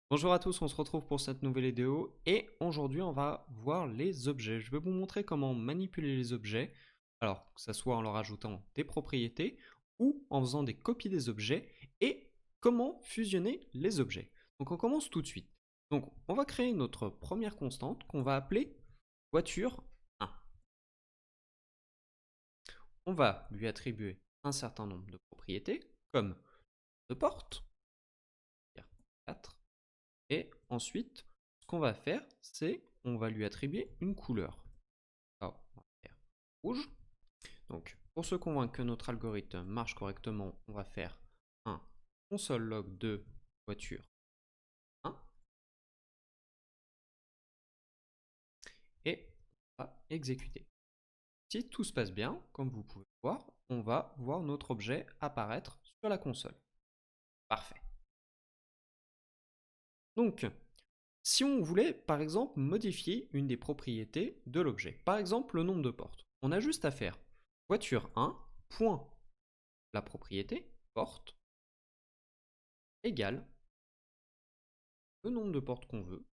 Bonjour à tous, on se retrouve pour cette nouvelle vidéo et aujourd'hui on va voir les objets. Je vais vous montrer comment manipuler les objets, alors que ce soit en leur ajoutant des propriétés ou en faisant des copies des objets et comment fusionner les objets. Donc on commence tout de suite. Donc on va créer notre première constante qu'on va appeler voiture 1. On va lui attribuer un certain nombre de propriétés comme de porte, 4. Et ensuite, ce qu'on va faire, c'est on va lui attribuer une couleur. Alors, on va faire rouge. Donc, pour se convaincre que notre algorithme marche correctement, on va faire un console log de voiture 1 et on va exécuter. Si tout se passe bien, comme vous pouvez voir, on va voir notre objet apparaître sur la console. Parfait. Donc, si on voulait par exemple modifier une des propriétés de l'objet, par exemple le nombre de portes, on a juste à faire voiture 1, point, la propriété, porte, égale le nombre de portes qu'on veut,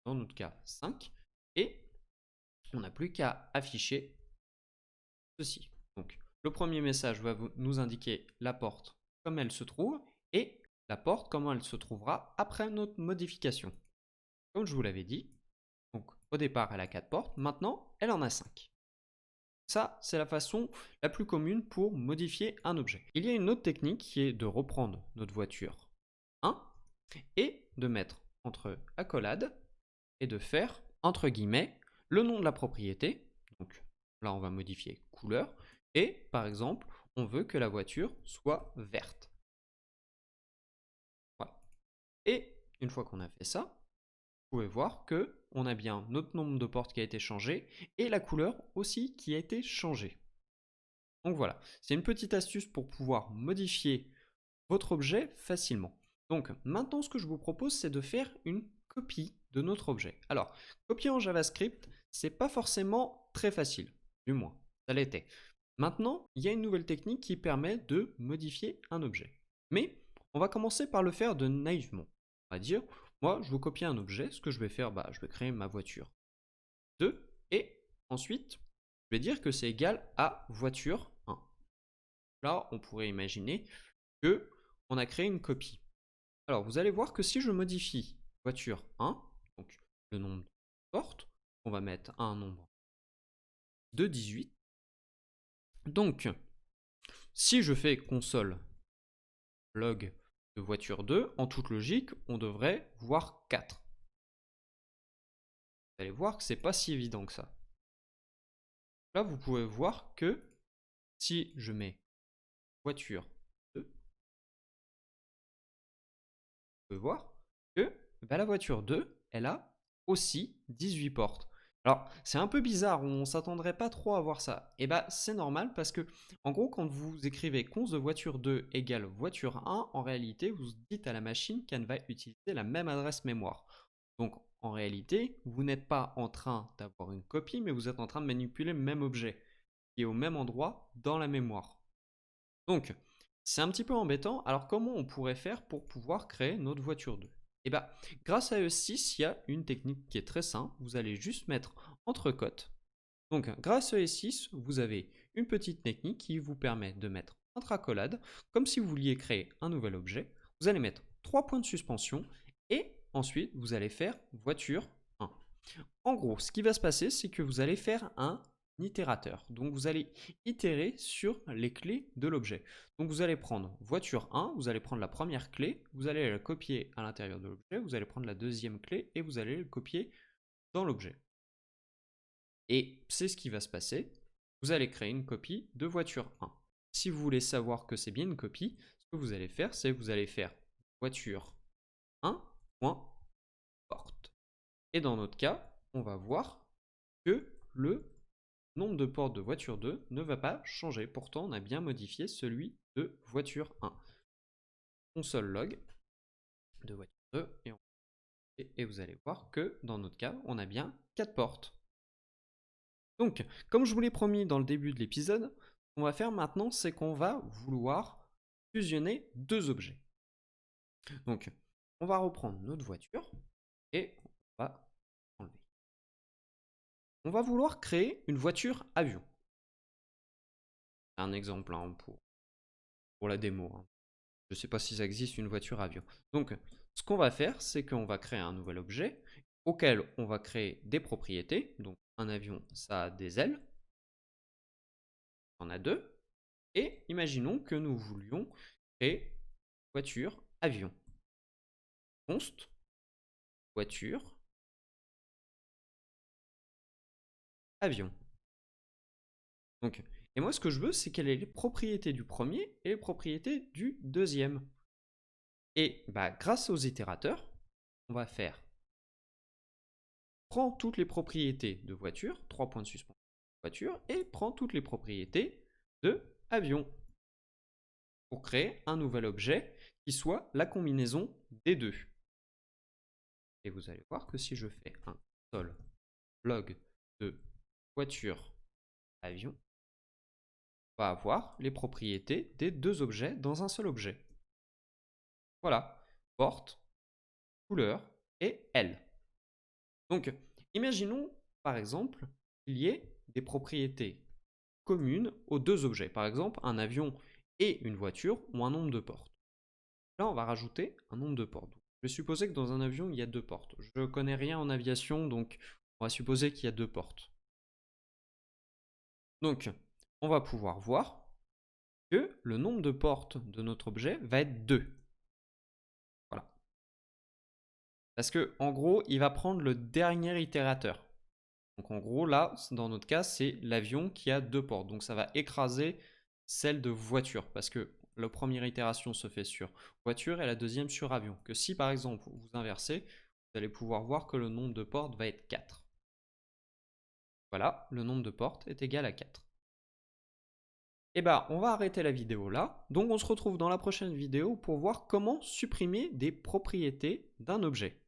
dans notre cas 5, et on n'a plus qu'à afficher ceci. Donc le premier message va nous indiquer la porte comme elle se trouve, et la porte comment elle se trouvera après notre modification. Comme je vous l'avais dit, donc au départ elle a 4 portes, maintenant elle en a 5. Ça, c'est la façon la plus commune pour modifier un objet. Il y a une autre technique qui est de reprendre notre voiture 1 et de mettre entre accolades et de faire, entre guillemets, le nom de la propriété. Donc là, on va modifier couleur. Et par exemple, on veut que la voiture soit verte. Voilà. Et une fois qu'on a fait ça, vous pouvez voir que on a bien notre nombre de portes qui a été changé et la couleur aussi qui a été changée. Donc voilà, c'est une petite astuce pour pouvoir modifier votre objet facilement. Donc maintenant, ce que je vous propose, c'est de faire une copie de notre objet. Alors, copier en JavaScript, c'est pas forcément très facile, du moins, ça l'était. Maintenant, il y a une nouvelle technique qui permet de modifier un objet. Mais on va commencer par le faire de naïvement. On va dire, moi, je veux copier un objet. Ce que je vais faire, je vais créer ma voiture 2 et ensuite, je vais dire que c'est égal à voiture 1. Là, on pourrait imaginer que on a créé une copie. Alors, vous allez voir que si je modifie voiture 1, donc le nombre de portes, on va mettre un nombre de 18. Donc, si je fais console log de voiture 2, en toute logique, on devrait voir 4. Vous allez voir que c'est pas si évident que ça. Là, vous pouvez voir que si je mets voiture 2, vous pouvez voir que la voiture 2, elle a aussi 18 portes. Alors, c'est un peu bizarre, on s'attendrait pas trop à voir ça. Et c'est normal parce que, en gros, quand vous écrivez const de voiture 2 égale voiture 1, en réalité, vous dites à la machine qu'elle va utiliser la même adresse mémoire. Donc, en réalité, vous n'êtes pas en train d'avoir une copie, mais vous êtes en train de manipuler le même objet, qui est au même endroit dans la mémoire. Donc, c'est un petit peu embêtant. Alors, comment on pourrait faire pour pouvoir créer notre voiture 2? Et grâce à E6, il y a une technique qui est très simple. Vous allez juste mettre entre cotes. Donc, grâce à E6, vous avez une petite technique qui vous permet de mettre entre accolades, comme si vous vouliez créer un nouvel objet. Vous allez mettre 3 points de suspension et ensuite, vous allez faire voiture 1. En gros, ce qui va se passer, c'est que vous allez faire un itérateur. Donc, vous allez itérer sur les clés de l'objet. Donc, vous allez prendre voiture 1, vous allez prendre la première clé, vous allez la copier à l'intérieur de l'objet, vous allez prendre la deuxième clé et vous allez le copier dans l'objet. Et c'est ce qui va se passer. Vous allez créer une copie de voiture 1. Si vous voulez savoir que c'est bien une copie, ce que vous allez faire, c'est que vous allez faire voiture 1.porte. Et dans notre cas, on va voir que le nombre de portes de voiture 2 ne va pas changer. Pourtant, on a bien modifié celui de voiture 1. Console log de voiture 2 et vous allez voir que dans notre cas, on a bien 4 portes. Donc, comme je vous l'ai promis dans le début de l'épisode, ce qu'on va faire maintenant, c'est qu'on va vouloir fusionner deux objets. Donc, on va reprendre notre voiture et on va enlever. On va vouloir créer une voiture avion. C'est un exemple hein, pour la démo. Hein. Je ne sais pas si ça existe une voiture avion. Donc, ce qu'on va faire, c'est qu'on va créer un nouvel objet auquel on va créer des propriétés. Donc, un avion, ça a des ailes. On en a deux. Et imaginons que nous voulions créer voiture avion. Const voiture avion. Donc, et moi, ce que je veux, c'est quelles sont les propriétés du premier et les propriétés du deuxième. Et bah, grâce aux itérateurs, on va faire prends toutes les propriétés de voiture, 3 points de suspension voiture, et prends toutes les propriétés de avion pour créer un nouvel objet qui soit la combinaison des deux. Et vous allez voir que si je fais un sol log de voiture avion, on va avoir les propriétés des deux objets dans un seul objet. Voilà, porte, couleur et aile. Donc, imaginons par exemple qu'il y ait des propriétés communes aux deux objets. Par exemple, un avion et une voiture ont un nombre de portes. Là, on va rajouter un nombre de portes. Je vais supposer que dans un avion, il y a 2 portes. Je ne connais rien en aviation, donc on va supposer qu'il y a 2 portes. Donc, on va pouvoir voir que le nombre de portes de notre objet va être 2. Voilà. Parce que, en gros, il va prendre le dernier itérateur. Donc, en gros, là, dans notre cas, c'est l'avion qui a 2 portes. Donc, ça va écraser celle de voiture. Parce que la première itération se fait sur voiture et la deuxième sur avion. Que si, par exemple, vous inversez, vous allez pouvoir voir que le nombre de portes va être 4. Voilà, le nombre de portes est égal à 4. Et bah, on va arrêter la vidéo là. Donc, on se retrouve dans la prochaine vidéo pour voir comment supprimer des propriétés d'un objet.